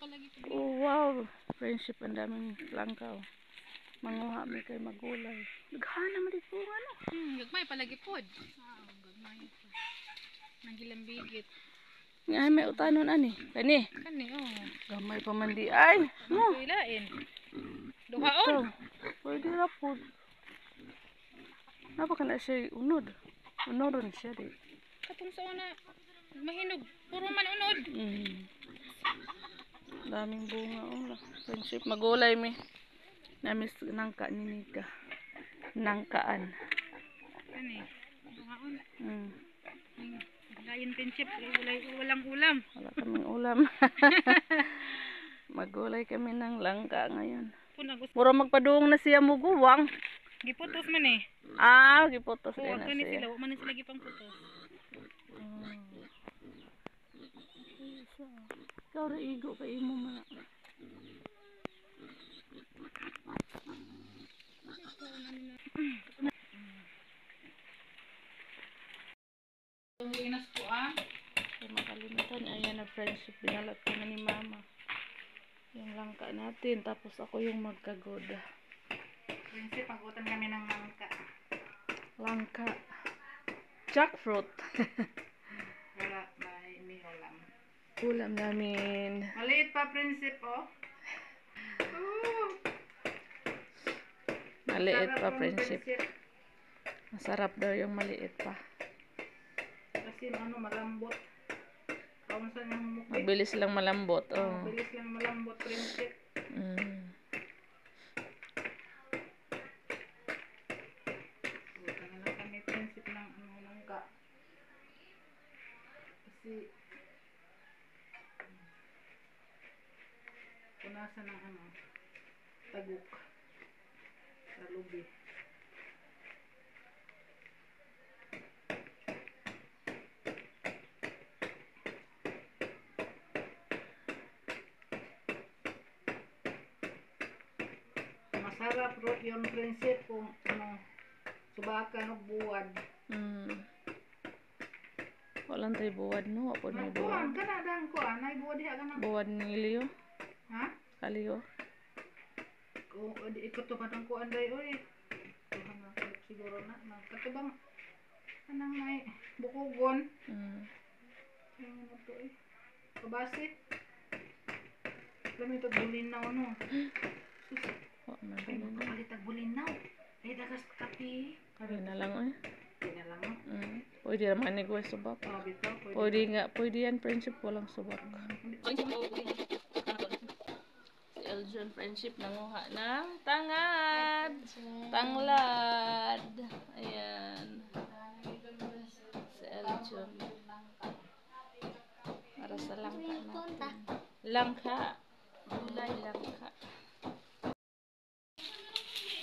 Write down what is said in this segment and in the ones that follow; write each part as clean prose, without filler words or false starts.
palagi po. Oh, wow. Friendship, ang daming langkaw. Manguha mi kay magulay. Naghana man dito ano. Gagmay palagi po. Gagmay. Nanggilang bigit. Nga may utanon ani. Kani. Kani, Gamay pa man di ay. No. Ilain. Duhaon. Pwede ra po. Napa kana siya unod. Unoron siya di. Katong sa una, mahinog. Puro man unod. Daming bunga. Friendship, magulay mi. Namis nangka ni Nika. Nangkaan. Kani. Duhaon. Gayon prinsip, walang ulam. Wala kaming ulam. Magulay kami ng langka ngayon. Puro magpaduong na siya muguwang. Giputos man eh. Giputos na siya. Sila, man sila gipang putos. Ikaw ra igo kay imo man. Inas ko Makalimutan, ayan na friendship, binalat ko na ni mama yung langka natin, tapos ako yung magkagoda. Prinsip, pag-utan kami ng Langka jackfruit. Wala, may ulam. Ulam namin Maliit pa prinsip, maliit pa friendship. Masarap daw yung maliit pa. Kasi malambot. Mabilis lang malambot. Mabilis lang malambot, prinsip. Buta na lang kami, prinsip, ng langka. Kasi punasan ng tagok sa lubi. Masarap yung prinsip kung subakan o buwad. Walang tayo buwad no. Ako may buwad. Kanadang ko ay buwad diha ka na. Buwad ni Leo. Ha? Kaliyo. Kung ikot to patang ko anday oy. Tuhan na siguro na. Katubang anang may bukugon. Ano mo to eh. Kabasi. Kami ito bulinaw no. Ay, magpapalitag bulinaw. Ay, dagas kapi. Kaya na lang eh. Kaya na lang Pwede naman ni Gwe subak. Pwede nga. Pwede yan friendship, walang subak. Si Eljon friendship nanguha ng tangad. Tanglad. Ayan. Si Eljon. Para sa langka natin. Langka. Gulay langka.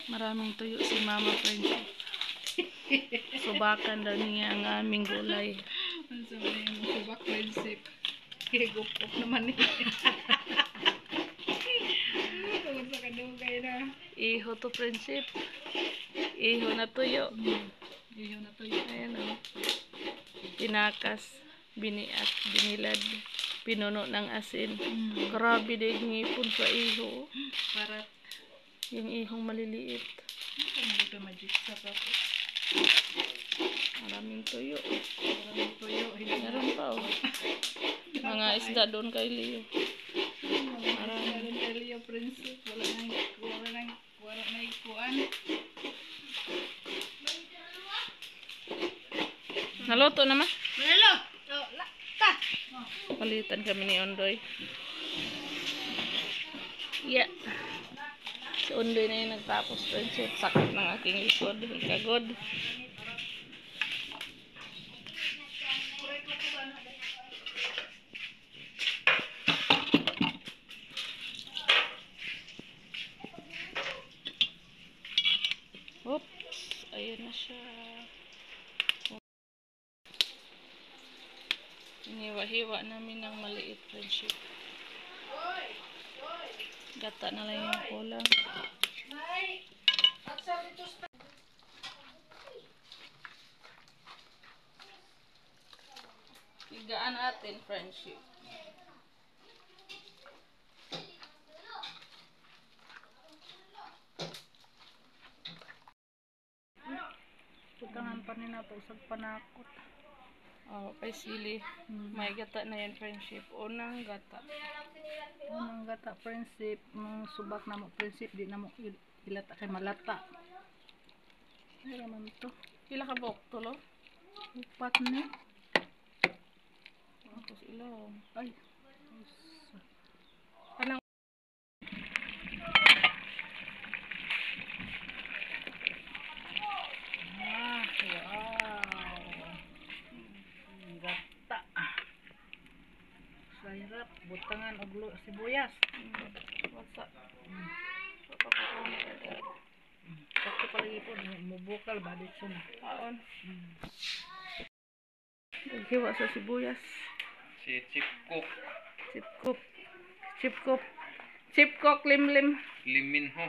Maraming tuyo si mama friendship. Subakan daw niya ang aming gulay. Ang sabi niya mo subak friendship. Higupok naman eh. Tungkol sa kadugay na. Iho to friendship. Iho na tuyo. Iho na tuyo. Ayan o. Pinakas. Biniat. Binilad. Pinuno ng asin. Grabe din ngipon sa iho. Parat. Yung ihong maliliit. Ito magic sarap. Maraming tuyo. Maraming tuyo. Meron pa o. Mga isda doon kay Leo. Maraming doon kay Leo prinsip. Wala na ikuan. Naluto naman. Lalo! Ta! Palitan kami ni Ondoy. Yeah. Si Ondoy na yung nagtapos friendship. Sakit ng aking likod. Kagod. Oops. Ayan na siya. Hiniwa-hiwa namin ng maliit friendship. Gata na lang yung kulang. Higaan natin friendship. Ganahan pa ni nato usag panakot. Oh, kay sili. May gata na yan, friendship. Unang gata. Unang gata friendship, subak na mo friendship, di na mo ilata kay malata. Ay raman to. Pila ka bok, tulo? Upat ni. Tapos ilaw. Ay. Kanang Wow. Gata. Sarap, butangan og sibuyas. wasa. Sakto palagi po, mubukal ba dito na. Kaon. Naghiwa sa sibuyas. Si Chip Cook, Chipkop. Chipkop. Chipkok limlim. Lim Min Ho.